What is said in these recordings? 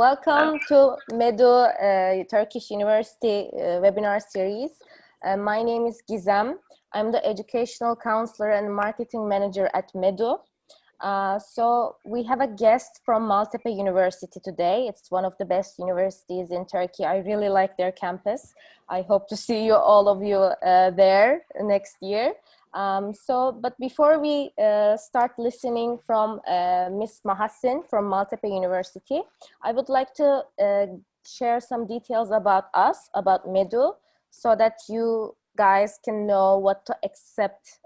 Welcome to MEDU Turkish University webinar series. My name is Gizem. I'm the Educational Counselor and Marketing Manager at MEDU. So we have a guest from Maltepe University today. It's one of the best universities in Turkey. I really like their campus. I hope to see you, all of you there next year. But before we start listening from Ms. Mahassin from Maltepe University, I would like to share some details about us, about MEDU, so that you guys can know what to expect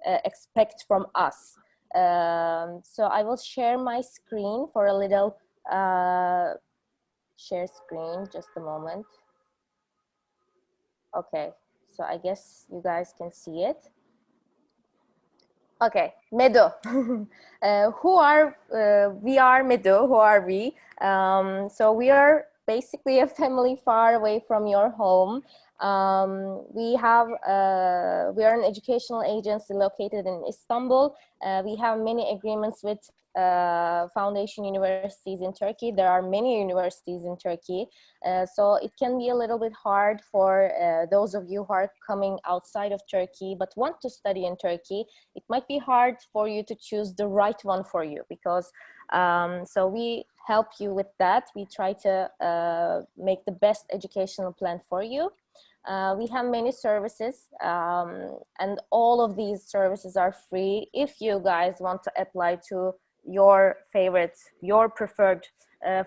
from us. So I will share my screen for a little share screen, just a moment. Okay, so I guess you guys can see it. Okay, MEDU. We are MEDU, who are we? So we are basically a family far away from your home. We are an educational agency located in Istanbul. We have many agreements with foundation universities in Turkey. There are many universities in Turkey. So it can be a little bit hard for those of you who are coming outside of Turkey but want to study in Turkey. It might be hard for you to choose the right one for you, because so we help you with that. We try to make the best educational plan for you. We have many services, and all of these services are free if you guys want to apply to your favorite, your preferred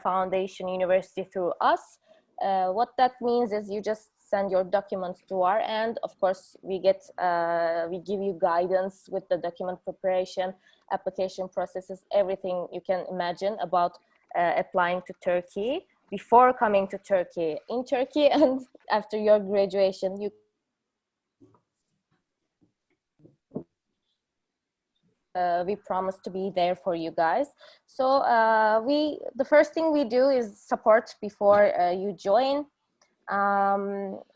foundation university through us. What that means is you just send your documents to our end. Of course, we give you guidance with the document preparation, application processes, everything you can imagine about applying to Turkey before coming to Turkey, in Turkey, and after your graduation. We promise to be there for you guys. So the first thing we do is support before you join.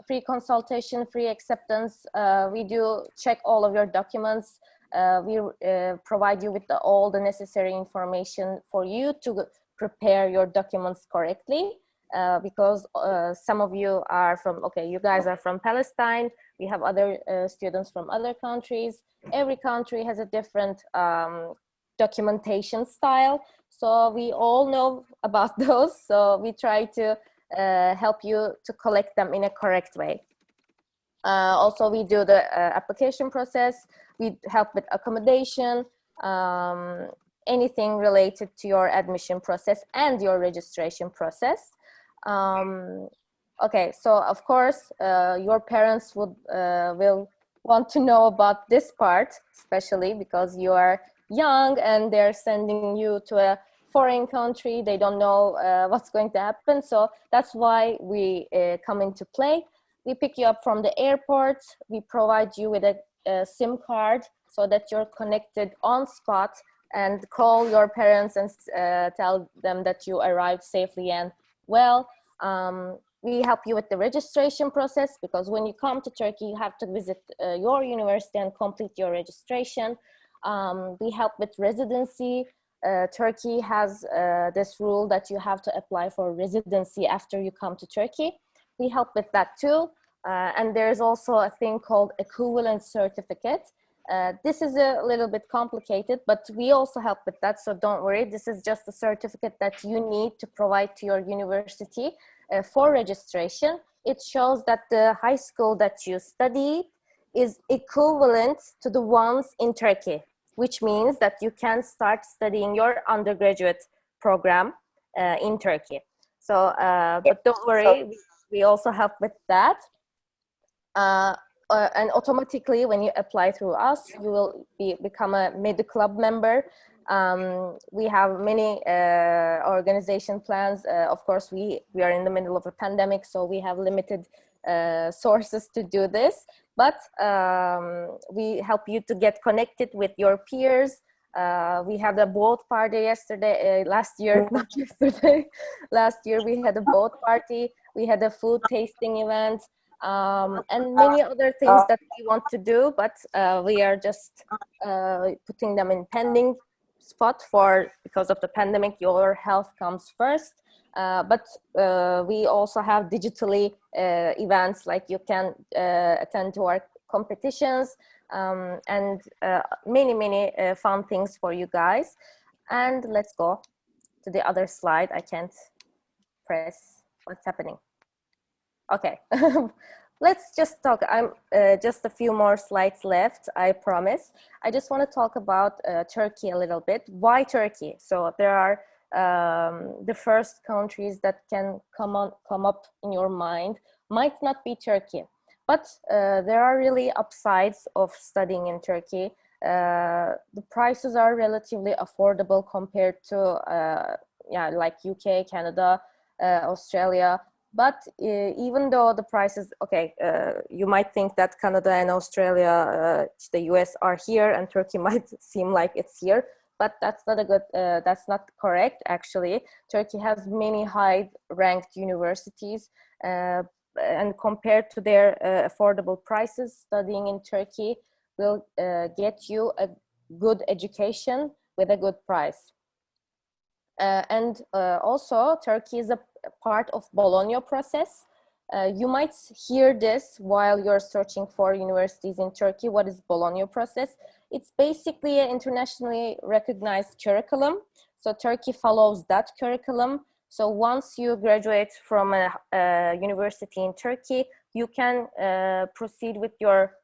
Free consultation, free acceptance. We do check all of your documents. We provide you with all the necessary information for you to prepare your documents correctly, because some of you are you guys are from Palestine. We have other students from other countries. Every country has a different documentation style. So we all know about those. So we try to help you to collect them in a correct way. Also, we do the application process. We help with accommodation, anything related to your admission process and your registration process. Okay, so of course, your parents will want to know about this part, especially because you are young and they're sending you to a foreign country. They don't know what's going to happen. So that's why we come into play. We pick you up from the airport. We provide you with a SIM card so that you're connected on spot, and call your parents and tell them that you arrived safely and well. We help you with the registration process, because when you come to Turkey, you have to visit your university and complete your registration. We help with residency. Turkey has this rule that you have to apply for residency after you come to Turkey. We help with that too. And there's also a thing called equivalent certificate. This is a little bit complicated, but we also help with that, so don't worry. This is just a certificate that you need to provide to your university for registration. It shows that the high school that you studied is equivalent to the ones in Turkey, which means that you can start studying your undergraduate program in Turkey. So, but don't worry, we also help with that. And automatically, when you apply through us, you will become a MEDU club member. We have many organization plans. Of course, we are in the middle of a pandemic, so we have limited sources to do this. But we help you to get connected with your peers. We had a boat party last year, not yesterday. Last year we had a boat party. We had a food tasting event. And many other things that we want to do, but we are just putting them in pending spot because of the pandemic. Your health comes first. But we also have digitally events, like you can attend to our competitions, and many fun things for you guys. And let's go to the other slide. I can't press. What's happening? Okay. Let's just talk. I'm just a few more slides left, I promise. I just want to talk about Turkey a little bit. Why Turkey? So there are the first countries that can come up in your mind might not be Turkey, but there are really upsides of studying in Turkey. The prices are relatively affordable compared to yeah, like UK, Canada, Australia. But even though the prices, okay, you might think that Canada and Australia, the US are here, and Turkey might seem like it's here, but that's not a good, that's not correct, actually. Turkey has many high-ranked universities, and compared to their affordable prices, studying in Turkey will get you a good education with a good price. And also, Turkey is a part of Bologna process. You might hear this while you're searching for universities in Turkey. What is Bologna process? It's basically an internationally recognized curriculum. So Turkey follows that curriculum. So once you graduate from a university in Turkey, you can proceed with your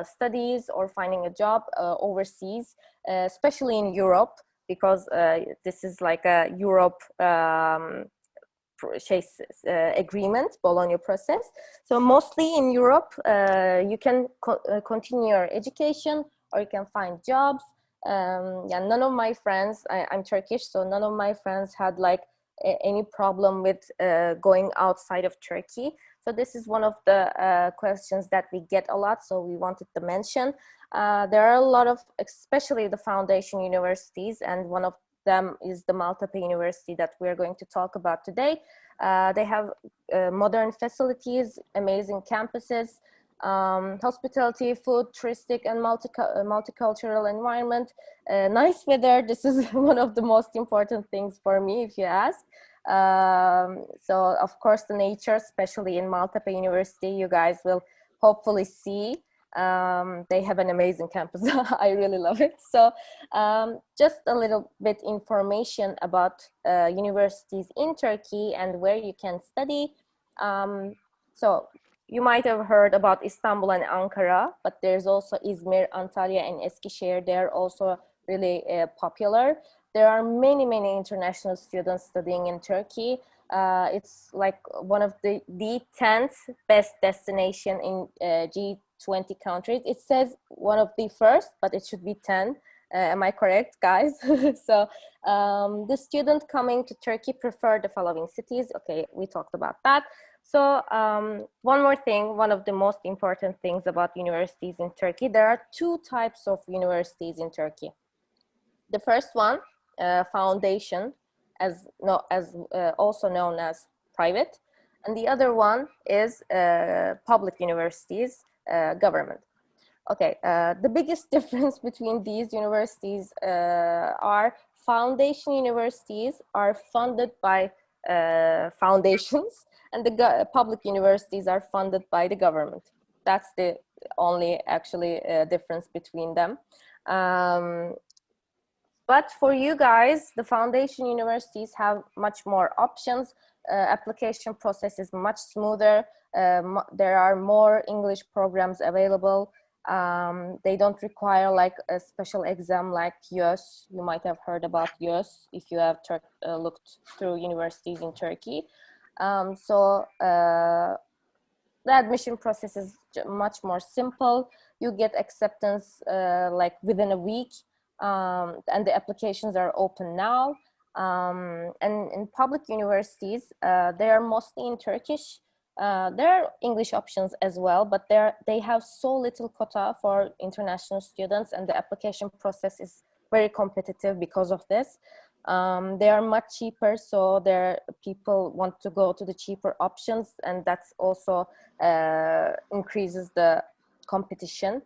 studies or finding a job overseas, especially in Europe, because this is like a Europe agreement, Bologna process. So mostly in Europe, you can continue your education, or you can find jobs. Yeah, none of my friends, I'm Turkish, so none of my friends had like any problem with going outside of Turkey. So this is one of the questions that we get a lot, so we wanted to mention. There are a lot of, especially the foundation universities, and one of them is the Maltepe University that we're going to talk about today. They have modern facilities, amazing campuses, hospitality, food, touristic, and multicultural environment. Nice weather. This is one of the most important things for me, if you ask. So of course the nature, especially in Maltepe University, you guys will hopefully see. They have an amazing campus. I really love it. So just a little bit information about universities in Turkey and where you can study. So you might have heard about Istanbul and Ankara, but there's also Izmir, Antalya, and Eskişehir. They're also really popular. There are many international students studying in Turkey. It's like one of the 10th best destination in G20 countries. It says one of the first, but it should be 10. Am I correct, guys? So the student coming to Turkey prefer the following cities. Okay, we talked about that. So one more thing, one of the most important things about universities in Turkey, there are two types of universities in Turkey. The first one, foundation, also known as private, and the other one is public universities, government. Okay, the biggest difference between these universities are foundation universities are funded by foundations, and the public universities are funded by the government. That's the only actually difference between them. But for you guys, the foundation universities have much more options. Application process is much smoother. There are more English programs available. They don't require like a special exam like YÖS. You might have heard about YÖS if you have looked through universities in Turkey. So the admission process is much more simple. You get acceptance like within a week. And the applications are open now. And in public universities, they are mostly in Turkish. There are English options as well, but they have so little quota for international students, and the application process is very competitive because of this. They are much cheaper, so people want to go to the cheaper options, and that's also increases the competition.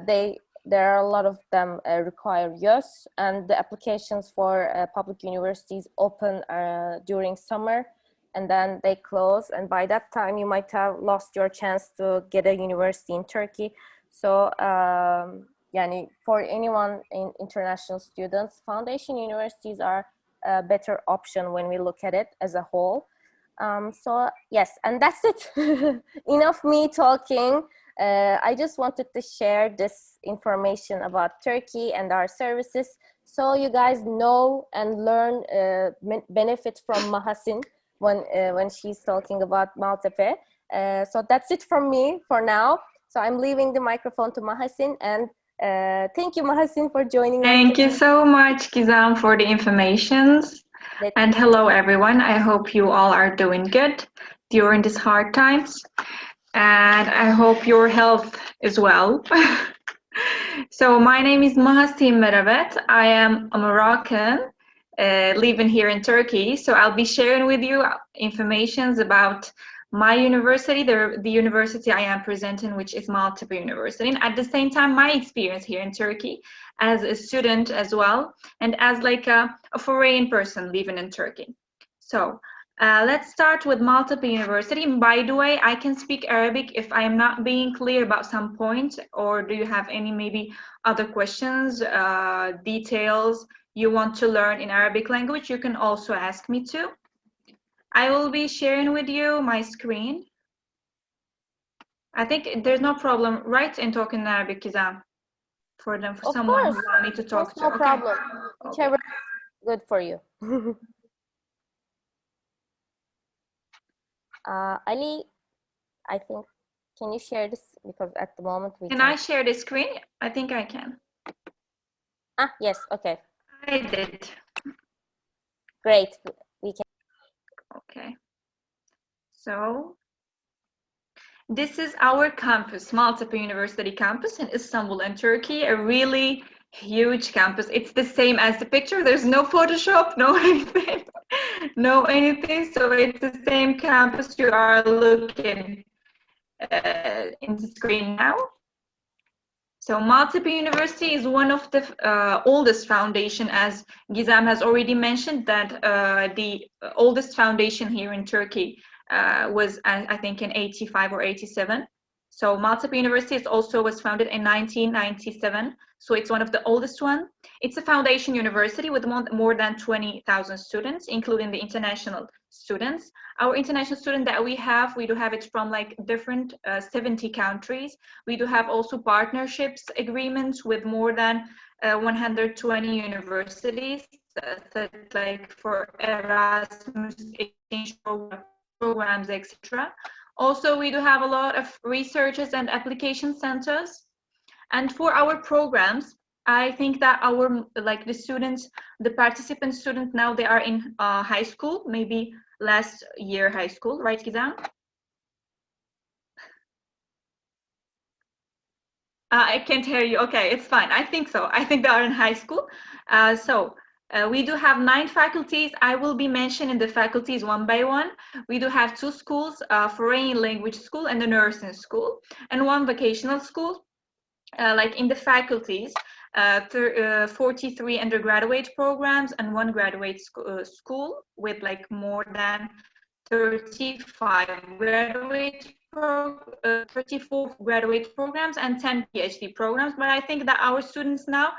They there are a lot of them require YÖS, and the applications for public universities open during summer, and then they close, and by that time you might have lost your chance to get a university in Turkey. So yani for anyone in international students, foundation universities are a better option when we look at it as a whole. So yes, and that's it. Enough me talking. I just wanted to share this information about Turkey and our services, so you guys know and learn, benefit from Mahasin when she's talking about Maltepe. So that's it from me for now. So I'm leaving the microphone to Mahasin, and thank you, Mahasin, for joining us. Thank you so much, Gizem, for the informations. And hello, everyone. I hope you all are doing good during these hard times. And I hope your health is well. So my name is Mahasin Meravet. I am a Moroccan living here in Turkey. So I'll be sharing with you information about my university, the university I am presenting, which is Maltepe University, and at the same time my experience here in Turkey as a student as well, and as like a foreign person living in Turkey. So let's start with Maltepe University. And by the way, I can speak Arabic if I am not being clear about some point, or do you have any maybe other questions, details you want to learn in Arabic language, you can also ask me too. I will be sharing with you my screen. I think there's no problem, right, in talking in Arabic, Gizem? For someone who want me to talk to. No problem. Whichever is good for you. Ali, I think, can you share this? Because at the moment we can I share the screen? I think I can. Yes, okay. I did. Great, we can. Okay. So this is our campus, Maltepe University campus in Istanbul in Turkey, a really huge campus. It's the same as the picture. There's no Photoshop, no anything, no anything. So it's the same campus you are looking in the screen now. So Maltepe University is one of the oldest foundation, as Gizem has already mentioned, that the oldest foundation here in Turkey was, I think, in 85 or 87. So Maltepe University was founded in 1997. So it's one of the oldest one. It's a foundation university with more than 20,000 students, including the international students. Our international student that we do have it from like different 70 countries. We do have also partnerships agreements with more than 120 universities, like for Erasmus exchange programs, etc. Also, we do have a lot of researchers and application centers. And for our programs, I think that the students, the participant students now, they are in high school, maybe last year high school, right, Gizem? I can't hear you. Okay, it's fine. I think so. I think they are in high school. We do have 9 faculties. I will be mentioning the faculties one by one. We do have 2 schools, foreign language school and a nursing school, and 1 vocational school. Like in the faculties, 43 undergraduate programs and 1 graduate school with like more than 34 graduate programs and 10 PhD programs. But I think that our students now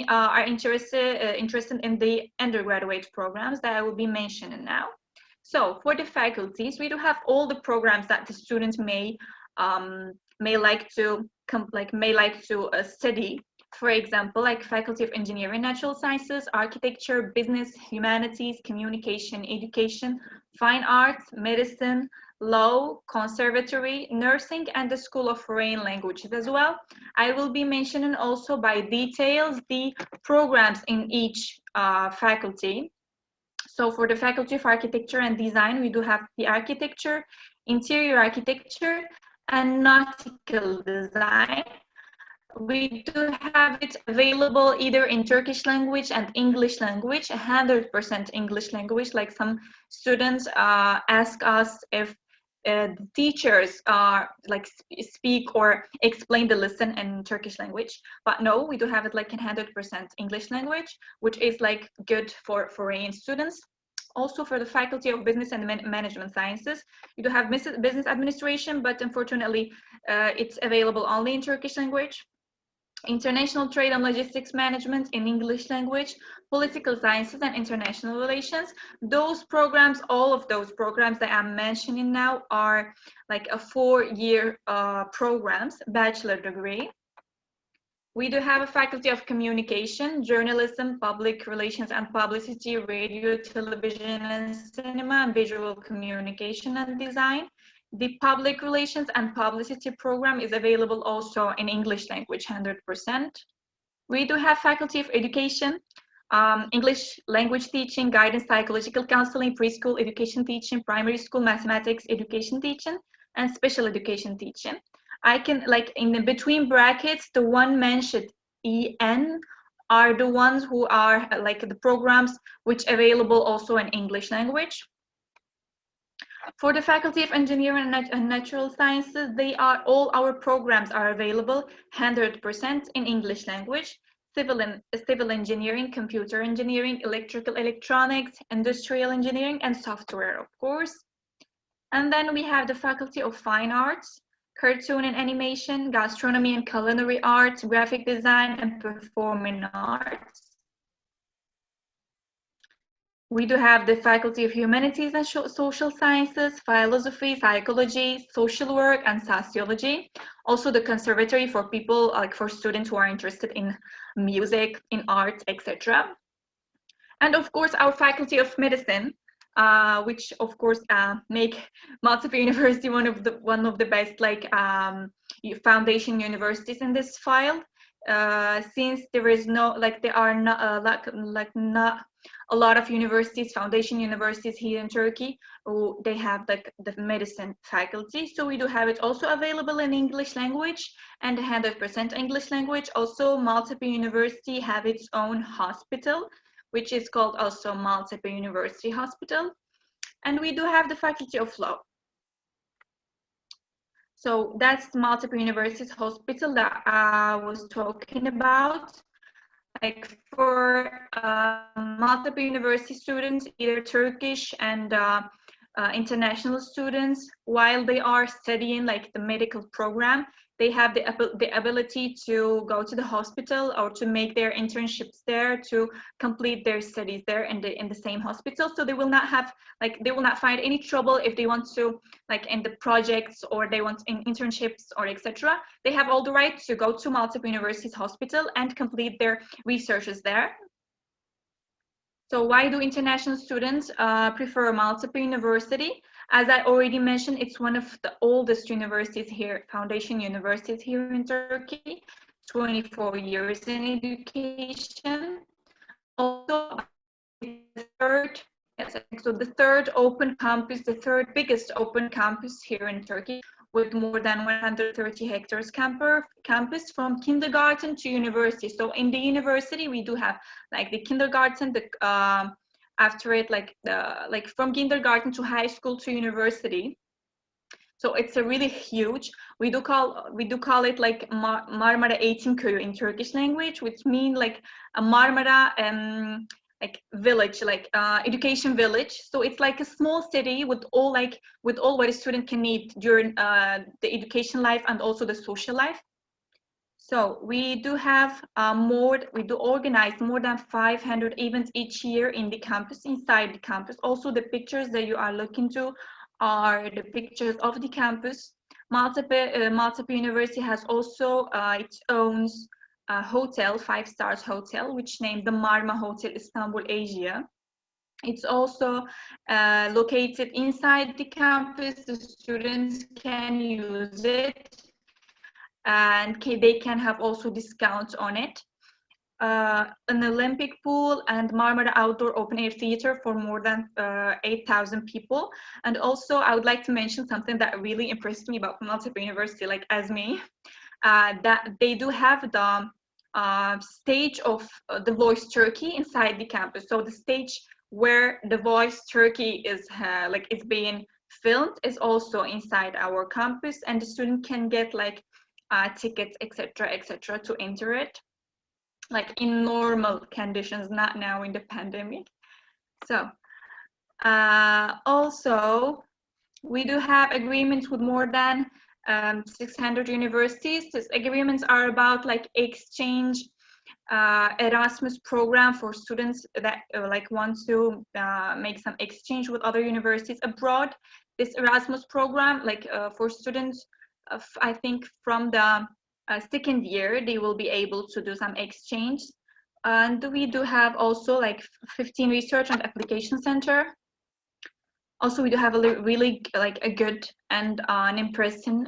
are interested in the undergraduate programs that I will be mentioning now. So for the faculties, we do have all the programs that the students may like to study. For example, like Faculty of Engineering, Natural Sciences, Architecture, Business, Humanities, Communication, Education, Fine Arts, Medicine, Law, Conservatory, Nursing, and the School of Foreign Languages as well. I will be mentioning also by details the programs in each faculty. So for the Faculty of Architecture and Design, we do have the Architecture, Interior Architecture, and Nautical Design. We do have it available either in Turkish language and English language, 100% English language. Like some students ask us if the teachers like speak or explain the lesson in Turkish language. But no, we do have it like in 100% English language, which is like good for foreign students. Also for the Faculty of Business and Management Sciences, you do have business administration, but unfortunately it's available only in Turkish language. International Trade and Logistics Management in English language, Political Sciences and International Relations. Those programs, all of those programs that I'm mentioning now are like a 4-year programs, bachelor degree. We do have a Faculty of Communication, Journalism, Public Relations and Publicity, Radio, Television and Cinema, and Visual Communication and Design. The Public Relations and Publicity program is available also in English language, 100%. We do have Faculty of Education, English language teaching, guidance, psychological counseling, preschool education teaching, primary school mathematics education teaching, and special education teaching. I can, like in the between brackets, the one mentioned EN are the ones who are like the programs which available also in English language. For the Faculty of Engineering and Natural Sciences, all our programs are available 100% in English language. Civil engineering, computer engineering, electrical electronics, industrial engineering, and software, of course. And then we have the Faculty of Fine Arts, cartoon and animation, gastronomy and culinary arts, graphic design, and performing arts. We do have the Faculty of Humanities and Social Sciences, Philosophy, Psychology, Social Work, and Sociology. Also the Conservatory for people, like for students who are interested in music, in art, etc. And of course, our Faculty of Medicine, which of course make Maltepe University one of the best like foundation universities in this field. Since there is no there are not not a lot of universities, foundation universities here in Turkey, who they have like the medicine faculty. So we do have it also available in English language and 100% English language. Also, Maltepe University have its own hospital, which is called also Maltepe University Hospital. And we do have the Faculty of Law. So that's Maltepe University's hospital that I was talking about. Like for Maltepe University students, either Turkish and international students, while they are studying like the medical program, they have the ability to go to the hospital or to make their internships there, to complete their studies there in the same hospital. So they will not have they will not find any trouble if they want to in the projects or they want in internships or etc. They have all the right to go to Maltepe University's hospital and complete their researches there. So why do international students prefer Maltepe University? As I already mentioned, it's one of the oldest universities here, foundation universities here in Turkey, 24 years in education. Also, the third open campus, the third biggest open campus here in Turkey, with more than 130 hectares campus from kindergarten to university. So in the university, we do have the kindergarten, after it from kindergarten to high school to university. So it's a really huge. We do call it like Marmara Eğitim Köyü in Turkish language, which means like a Marmara village, education village. So it's like a small city with all what a student can need during the education life and also the social life. So we do have we do organize more than 500 events each year in the campus, inside the campus. Also the pictures that you are looking to are the pictures of the campus. Maltepe University has also its own hotel, 5-star hotel, which named the Marma Hotel Istanbul Asia. It's also located inside the campus. The students can use it and they can have also discounts on it. An Olympic pool and Marmara Outdoor Open Air Theater for more than 8,000 people. And also I would like to mention something that really impressed me about Maltepe University, as me, that they do have the stage of The Voice Turkey inside the campus. So the stage where The Voice Turkey is is being filmed is also inside our campus, and the student can get like tickets, etc., to enter it, like in normal conditions, not now in the pandemic. So also we do have agreements with more than 600 universities. These agreements are about like exchange, Erasmus program for students that like want to make some exchange with other universities abroad. This Erasmus program, like for students, I think from the second year, they will be able to do some exchange. And we do have also like 15 research and application center. Also, we do have a really like a good and an impressive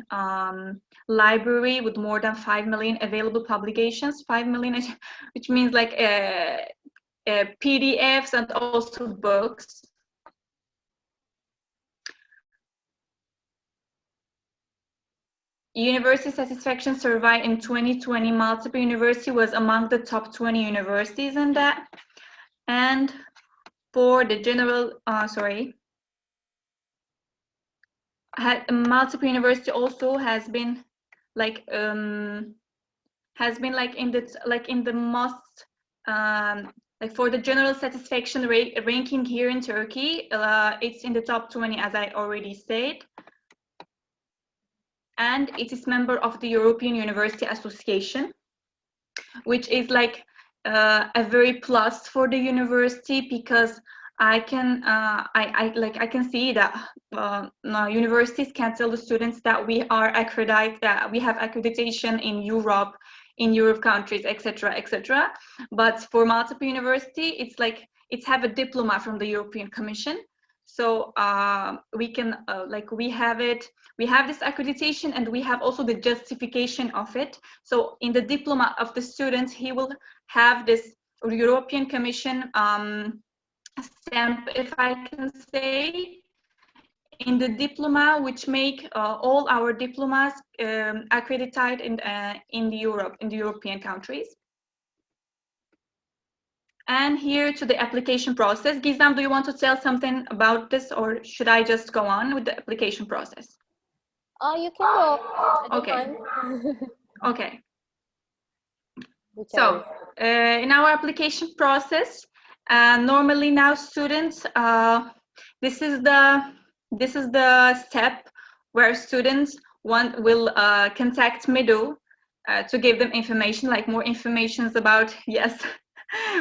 library with more than 5 million available publications. 5 million, which means like PDFs and also books. University satisfaction survey in 2020, Maltepe University was among the top 20 universities in that. And for the general, Maltepe University also has been like in the most like for the general satisfaction ranking here in Turkey, it's in the top 20, as I already said, and it is member of the European University Association, which is like a very plus for the university, because I can see that universities can tell the students that we are accredited, that we have accreditation in Europe countries, etc. But for Maltepe University, it's like it's have a diploma from the European Commission, so we can we have this accreditation, and we have also the justification of it. So in the diploma of the student, he will have this European Commission stamp, if I can say, in the diploma, which make all our diplomas accredited in the European countries. And here to the application process. Gizem, do you want to tell something about this, or should I just go on with the application process? You can go. Okay. Okay. So in our application process, normally now students, this is the step where students will contact MEDU to give them information, like more informations about, yes,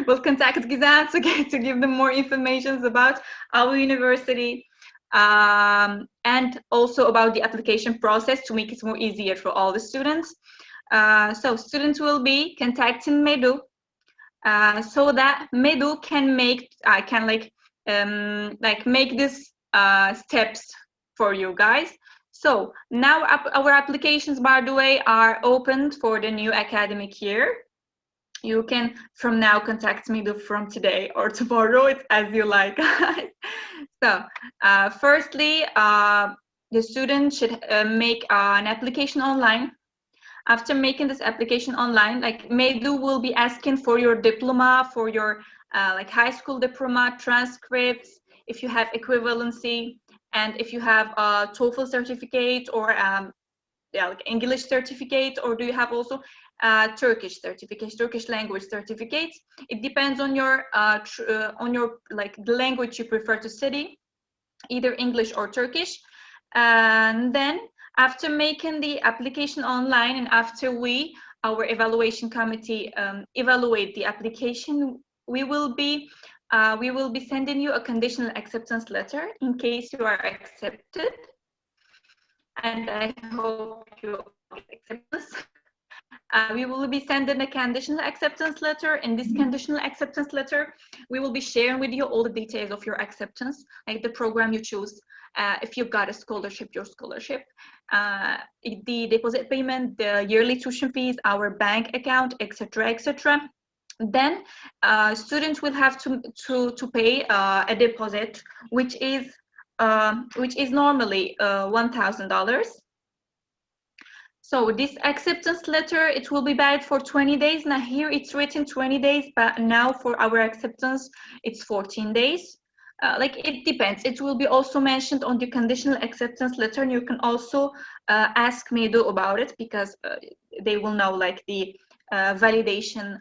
we'll contact Gizem to give them more information about our university, and also about the application process to make it more easier for all the students. So students will be contacting MEDU so that MEDU can make make these steps for you guys. So now our applications, by the way, are opened for the new academic year. You can from now contact MEDU from today or tomorrow, it's as you like. So firstly, the student should make an application online. After making this application online, like MEDU will be asking for your diploma, for your like high school diploma, transcripts, if you have equivalency, and if you have a Toefl certificate or like English certificate, or do you have also Turkish certificate, Turkish language certificates. It depends on your like the language you prefer to study, either English or Turkish. And then after making the application online, and after our evaluation committee evaluate the application, we will be sending you a conditional acceptance letter in case you are accepted. And I hope you accept this. We will be sending a conditional acceptance letter. In this conditional acceptance letter, we will be sharing with you all the details of your acceptance, like the program you choose, if you got a scholarship, your scholarship, the deposit payment, the yearly tuition fees, our bank account, etc. Then students will have to pay a deposit, which is normally $1,000. So this acceptance letter, it will be valid for 20 days. Now here it's written 20 days, but now for our acceptance, it's 14 days. like it depends. It will be also mentioned on the conditional acceptance letter, and you can also ask MEDU about it, because they will know like the validation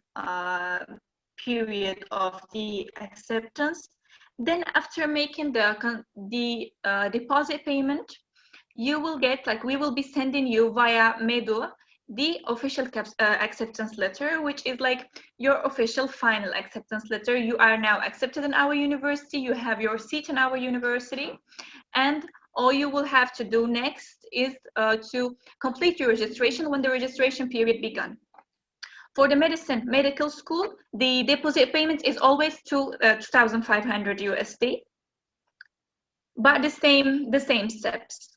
period of the acceptance. Then after making the deposit payment, you will get, like, we will be sending you via MEDU the official acceptance letter, which is like your official final acceptance letter. You are now accepted in our university, you have your seat in our university, and all you will have to do next is to complete your registration when the registration period began. For the medical school, the deposit payment is always 2,500 USD, but the same steps.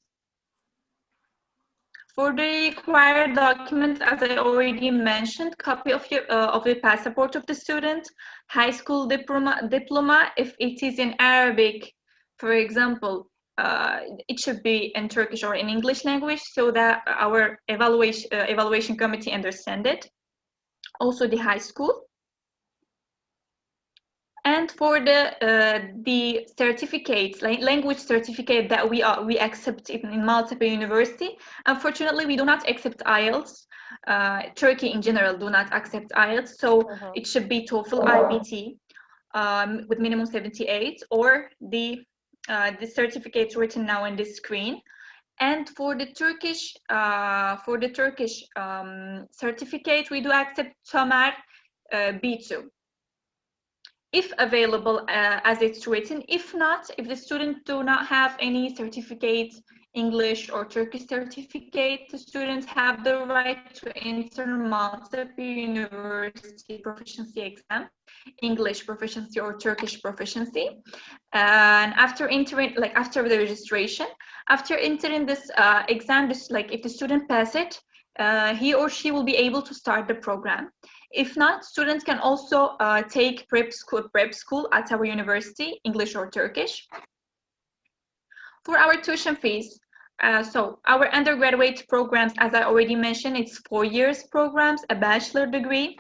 For the required documents, as I already mentioned, copy of the passport of the student, high school diploma. If it is in Arabic, for example, it should be in Turkish or in English language, so that our evaluation committee understand it. Also the high school. And for the certificates, like language certificate that we accept in Maltepe University, unfortunately we do not accept IELTS. Turkey in general do not accept IELTS, so it should be Toefl IBT with minimum 78, or the certificate written now on this screen. And for the Turkish certificate, we do accept TOMER B2. If available as it's written. If not, if the student do not have any certificate, English or Turkish certificate, the students have the right to enter Maltepe University proficiency exam, English proficiency or Turkish proficiency. And after entering, like after the registration, after entering this exam, like if the student pass it, he or she will be able to start the program. If not, students can also take prep school at our university, English or Turkish. For our tuition fees, so our undergraduate programs, as I already mentioned, it's 4 years programs, a bachelor degree.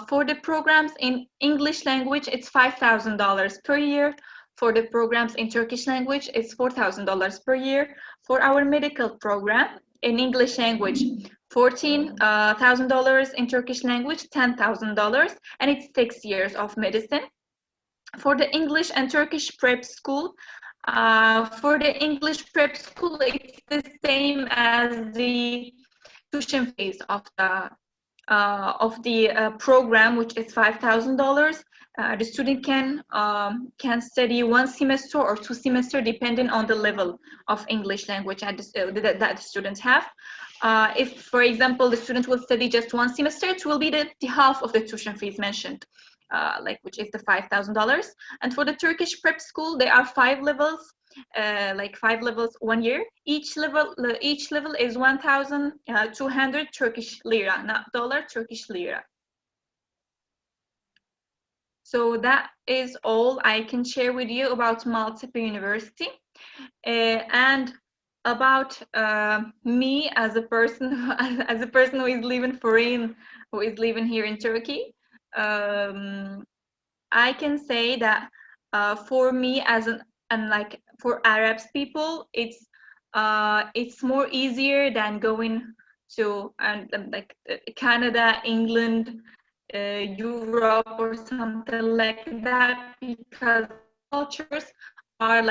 For the programs in English language, it's $5,000 per year. For the programs in Turkish language, it's $4,000 per year. For our medical program in English language, $14,000, in Turkish language, $10,000, and it's 6 years of medicine. For the English and Turkish prep school, it's the same as the tuition fees of the program, which is $5,000. The student can study 1 semester or 2 semesters, depending on the level of English language that the students have. If, for example, the student will study just 1 semester, it will be the half of the tuition fees mentioned, which is the $5,000. And for the Turkish prep school, there are 5 levels, 1 year. Each level is 1,200 Turkish lira, not dollar, Turkish lira. So that is all I can share with you about Maltepe University. And about me as a person who is living here in Turkey, I can say that for me for Arabs people, it's more easier than going to Canada, England, Europe or something like that, because cultures are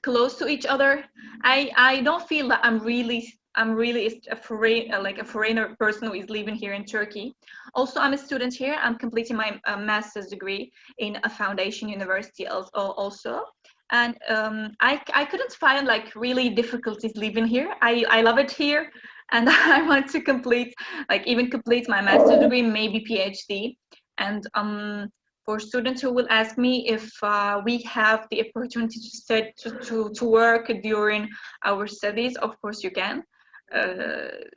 close to each other. I don't feel that I'm really a foreigner person who is living here in Turkey. Also, I'm a student here. I'm completing my master's degree in a foundation university also. And I couldn't find really difficulties living here. I love it here, and I want to complete my master's degree, maybe PhD. And for students who will ask me if we have the opportunity to work during our studies, of course you can.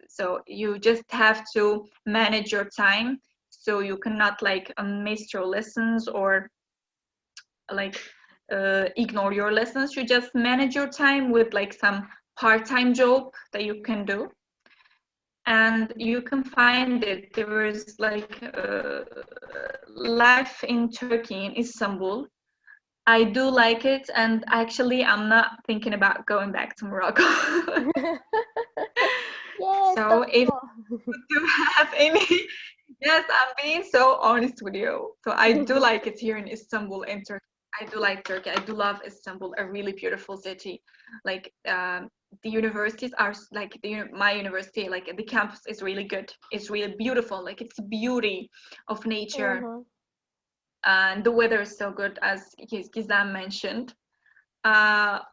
So you just have to manage your time, so you cannot miss your lessons or ignore your lessons. You just manage your time with some part-time job that you can do. and you can find it. There is like life in Turkey, in Istanbul. I do like it, and actually I'm not thinking about going back to Morocco. Yes, So don't if go. you have any, yes, I'm being so honest with you. So I do like it here in Istanbul and Turkey. I do like Turkey. I do love Istanbul, a really beautiful city. Like the universities are like my university, like the campus is really good. It's really beautiful. Like it's beauty of nature, Mhm. and the weather is so good, as Gizem mentioned.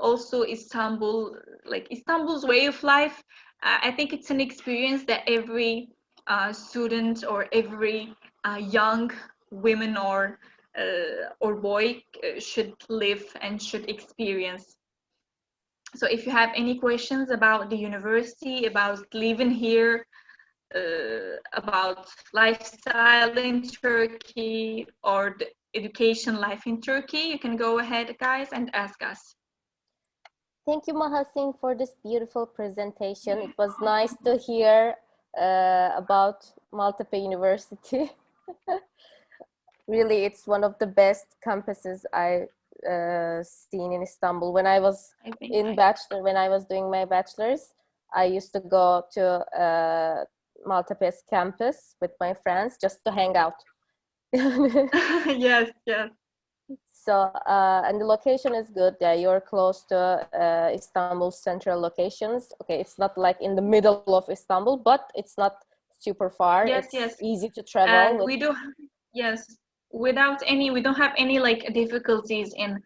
Also Istanbul, like Istanbul's way of life, I think it's an experience that every student or every young woman or boy should live and should experience. So if you have any questions about the university, about living here, about lifestyle in Turkey or the education life in Turkey, you can go ahead, guys, and ask us. Thank you, Mahasin, for this beautiful presentation. It was nice to hear about Maltepe University. Really, it's one of the best campuses I seen in Istanbul. When I was when I was doing my bachelor's, I used to go to Maltepe's campus with my friends just to hang out. Yes, yes. So, and the location is good. Yeah, you're close to Istanbul's central locations. Okay, it's not like in the middle of Istanbul, but it's not super far. Yes, It's yes. easy to travel And with. we do, yes, without any, we don't have any like difficulties in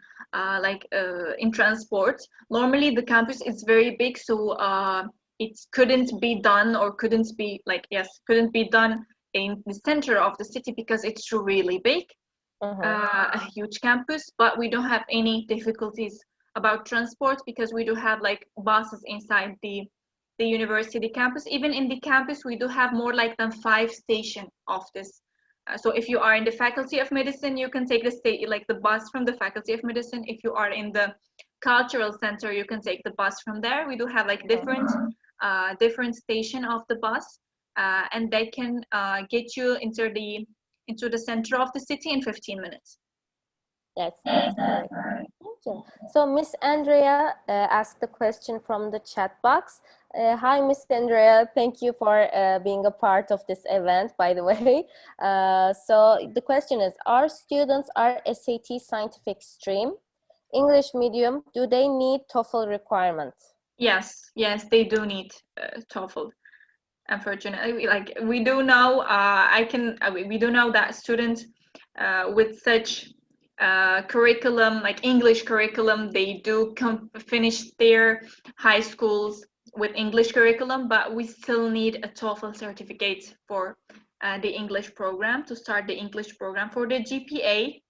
transport. Normally the campus is very big, so it couldn't be done or couldn't be like, yes, couldn't be done in the center of the city because it's really big, a huge campus, but we don't have any difficulties about transport because we do have like buses inside the university campus. Even in the campus, we do have more like than 5 stations of this. So if you are in the faculty of medicine, you can take the state like the bus from the faculty of medicine. If you are in the cultural center, you can take the bus from there. We do have like different station of the bus, and they can get you into the center of the city in 15 minutes. Yes, that's correct. Thank you. So Miss Andrea asked a question from the chat box. Hi, Miss Andrea. Thank you for being a part of this event, by the way. So the question is, our students are SAT scientific stream, English medium. Do they need TOEFL requirements? Yes, yes, they do need TOEFL. Unfortunately, like we do know, we do know that students with such curriculum, like English curriculum, they do finish their high schools with English curriculum, but we still need a TOEFL certificate for the English program, to start the English program. For the GPA,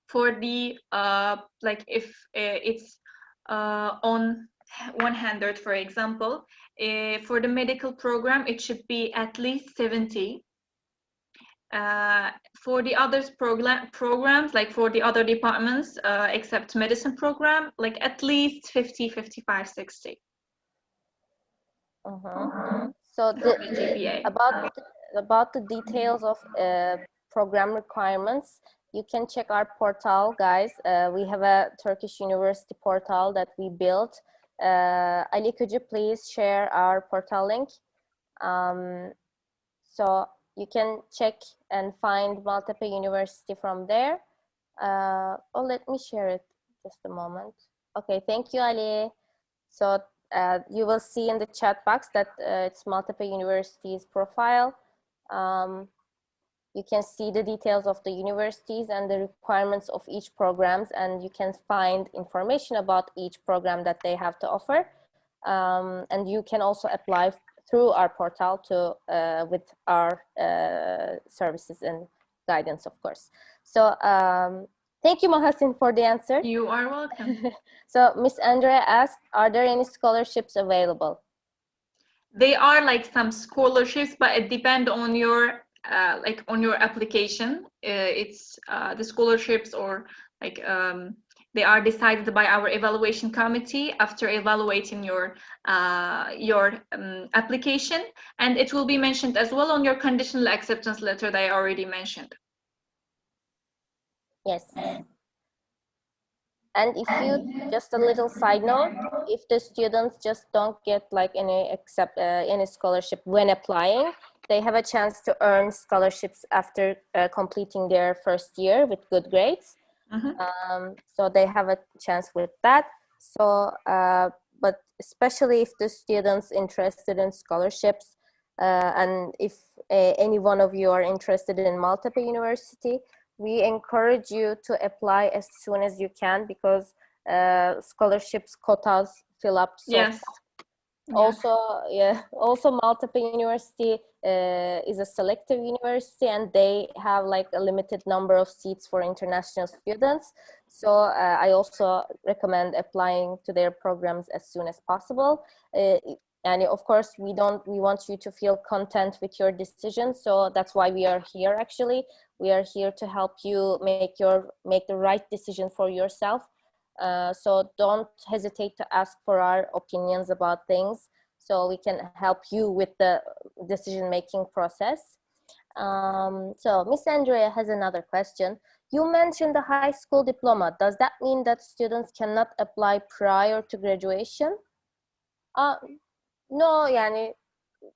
for the like if it's on 100, for example, for the medical program it should be at least 70. For the others programs, like for the other departments except medicine program, like at least 50, 55, 60 So for the GPA. about the details of program requirements, you can check our portal, guys. We have a Turkish University portal that we built. Ali, could you please share our portal link? So you can check and find Maltepe University from there. Oh, let me share it just a moment. Okay, thank you, Ali. So you will see in the chat box that it's Maltepe University's profile. You can see the details of the universities and the requirements of each programs, and you can find information about each program that they have to offer. And you can also apply through our portal to with our services and guidance, of course. So thank you, Mahasin, for the answer. You are welcome. So Miss Andrea asked, are there any scholarships available? They are like some scholarships, but it depends on your like on your application. It's the scholarships or like They are decided by our evaluation committee after evaluating your application, and it will be mentioned as well on your conditional acceptance letter that I already mentioned. Yes. And if you, just a little side note, if the students just don't get like any scholarship when applying, they have a chance to earn scholarships after completing their first year with good grades. So they have a chance with that. So, but especially if the students interested in scholarships, and if any one of you are interested in Maltepe University, we encourage you to apply as soon as you can, because scholarships quotas fill up so Yes. fast. Also Maltepe University is a selective university, and they have like a limited number of seats for international students. So I also recommend applying to their programs as soon as possible. And of course, we want you to feel content with your decision. So that's why we are here. Actually, we are here to help you make the right decision for yourself. So don't hesitate to ask for our opinions about things, so we can help you with the decision-making process. So Miss Andrea has another question. You mentioned the high school diploma. Does that mean that students cannot apply prior to graduation? No, yani.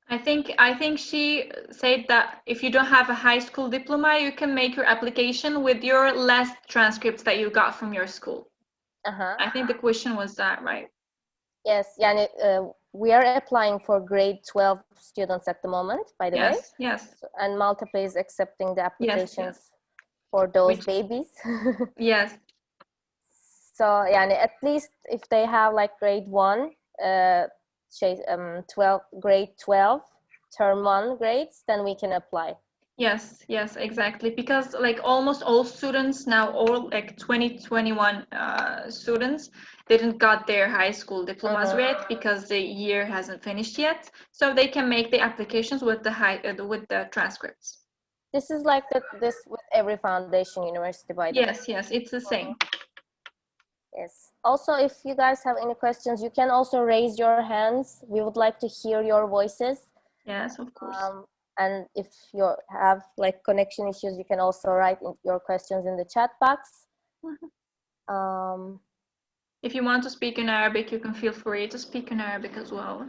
I think she said that if you don't have a high school diploma, you can make your application with your last transcripts that you got from your school. I think the question was that, right? Yes, yani, we are applying for grade 12 students at the moment, by the way. Yes. So, and Maltepe is accepting the applications Yes. for those babies. Yes. So, yani, at least if they have like grade 1, 12 term 1 grades, then we can apply. Yes, exactly. Because like almost all students now, all like 2021 students didn't got their high school diplomas yet, because the year hasn't finished yet. So they can make the applications with the transcripts. This is like this with every foundation university, by the way. Yes, it's the same. Yes. Also, if you guys have any questions, you can also raise your hands. We would like to hear your voices. Yes, of course. And if you have like connection issues, you can also write your questions in the chat box. If you want to speak in Arabic, you can feel free to speak in Arabic as well.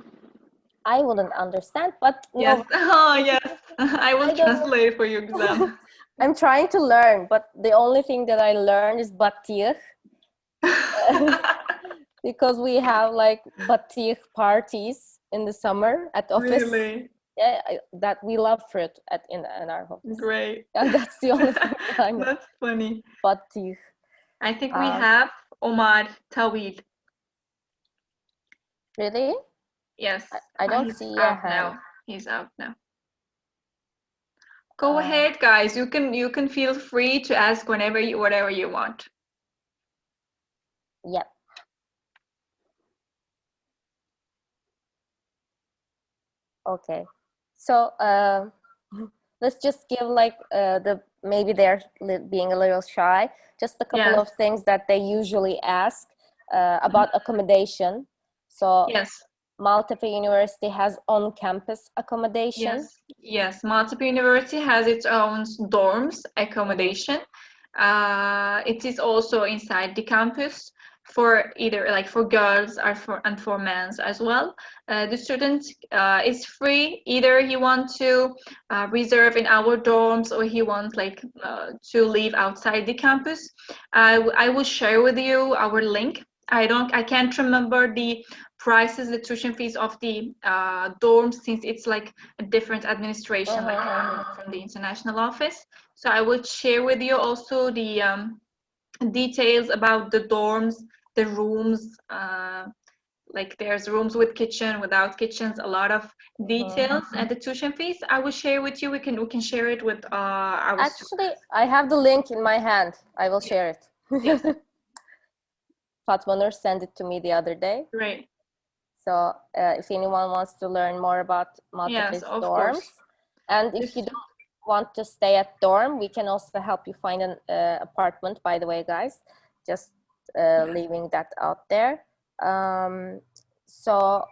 I wouldn't understand, but yes. no. Oh, yes. I will translate for you exam. I'm trying to learn, but the only thing that I learned is batir. Because we have like batir parties in the summer at office. Really? Yeah, that we love fruit in our office. Great. Yeah, that's the only thing that I know. That's funny. Batir. I think we have Omar Tawil. Really? Yes. I don't He's see out a hand. now. He's out now. Go ahead, guys. You can feel free to ask whatever you want. Yep. Okay. So let's just give like maybe they're being a little shy. Just a couple of things that they usually ask about accommodation. So Maltepe University has on-campus accommodation. Yes. Maltepe University has its own dorms accommodation. It is also inside the campus for either like for girls or for men as well. The student is free. Either he wants to reserve in our dorms, or he wants like to live outside the campus. I will share with you our link. I can't remember the prices, the tuition fees of the dorms, since it's like a different administration, like from the international office. So I will share with you also the details about the dorms, the rooms, like there's rooms with kitchen, without kitchens, a lot of details, and the tuition fees I will share with you. We can share it with our Actually, I have the link in my hand. I will share it. Yes. Fatma Nur sent it to me the other day. Right. So if anyone wants to learn more about Maltepe's dorms, and if you don't want to stay at dorm, we can also help you find an apartment, by the way, guys. Just leaving that out there. So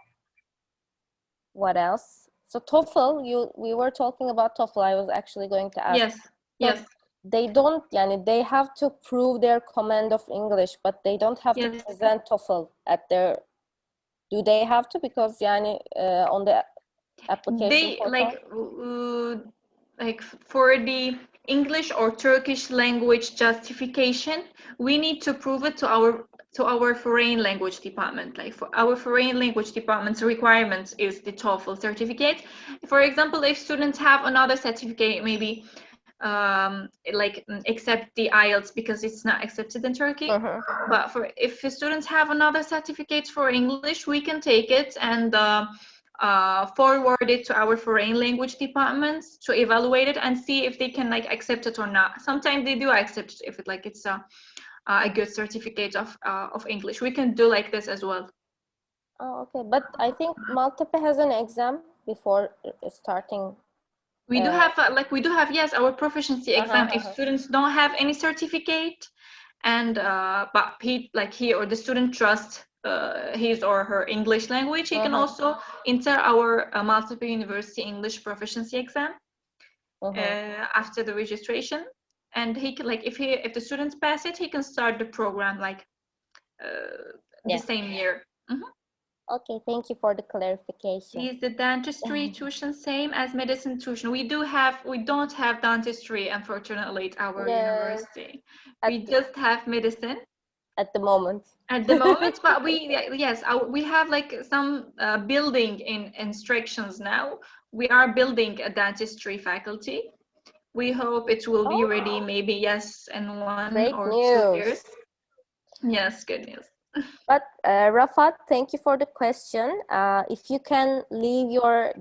what else? So TOEFL, we were talking about TOEFL. I was actually going to ask. Yes, So yes, they don't, yani they have to prove their command of English, but they don't have to yes. present TOEFL at their. Do they have to? Because yani on the application They portal. like for the English or Turkish language justification, we need to prove it to our foreign language department. Like for our foreign language department's requirement is the TOEFL certificate. For example, if students have another certificate, maybe like accept the IELTS because it's not accepted in Turkey. But if students have another certificate for English, we can take it and forward it to our foreign language departments to evaluate it and see if they can like accept it or not. Sometimes they do accept it if it's a good certificate of English. We can do like this as well. Oh, okay. But I think Maltepe has an exam before starting. We do have yes, our proficiency exam if students don't have any certificate, and but he or the student trusts his or her English language, he can also enter our Maltepe University English proficiency exam after the registration, and he can if the students pass it, he can start the program the same year. Okay, thank you for the clarification. Is the dentistry tuition same as medicine tuition? We don't have dentistry, unfortunately, at our university. We just have medicine at the moment. But we have like some building in instructions now. We are building a dentistry faculty. We hope it will be ready maybe in 1 or 2 years. Yes, good news. But Rafat, thank you for the question. If you can leave your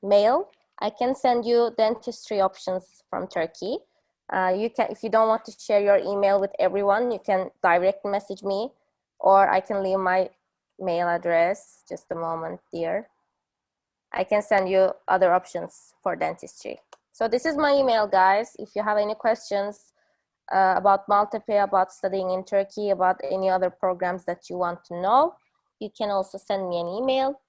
mail, I can send you dentistry options from Turkey. You can, if you don't want to share your email with everyone, you can direct message me, or I can leave my mail address. Just a moment, dear. I can send you other options for dentistry. So this is my email, guys. If you have any questions about Maltepe, about studying in Turkey, about any other programs that you want to know, you can also send me an email.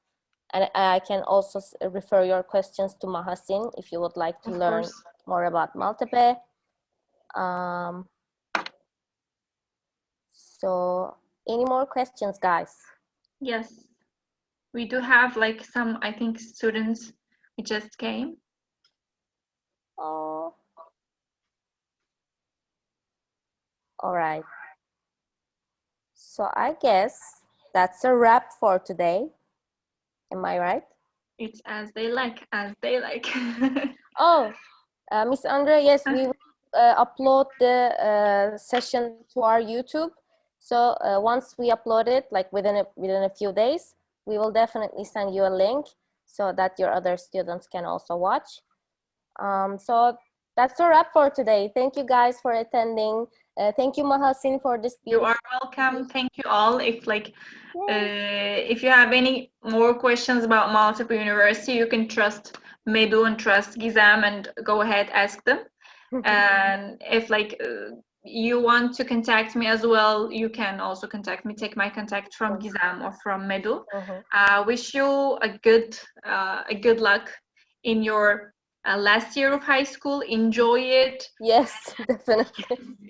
And I can also refer your questions to Mahasin if you would like to learn more about Maltepe. So any more questions, guys? Yes, we do have like some, I think, students who just came. Oh. All right. So I guess that's a wrap for today. Am I right? It's as they like, as they like. Oh, Miss Andrea, yes, we will upload the session to our YouTube. So once we upload it, like within a few days, we will definitely send you a link so that your other students can also watch. So that's a wrap for today. Thank you guys for attending. Thank you, Mahasin, for this beautiful. You are welcome. Thank you all. If you have any more questions about Maltepe University, you can trust MEDU and trust Gizem and go ahead, ask them. And if you want to contact me as well, you can also contact me. Take my contact from Gizem or from MEDU. Wish you a good luck in your last year of high school. Enjoy it. Yes, definitely.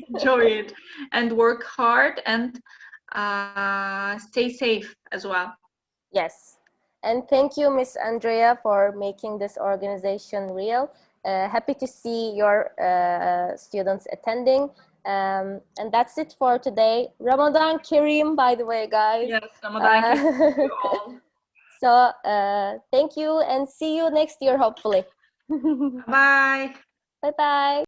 Enjoy it and work hard and stay safe as well. Yes. And thank you, Miss Andrea, for making this organization real. Happy to see your students attending. And that's it for today. Ramadan Kareem, by the way, guys. Yes, Ramadan Kareem to you all. So thank you and see you next year, hopefully. Bye. Bye-bye.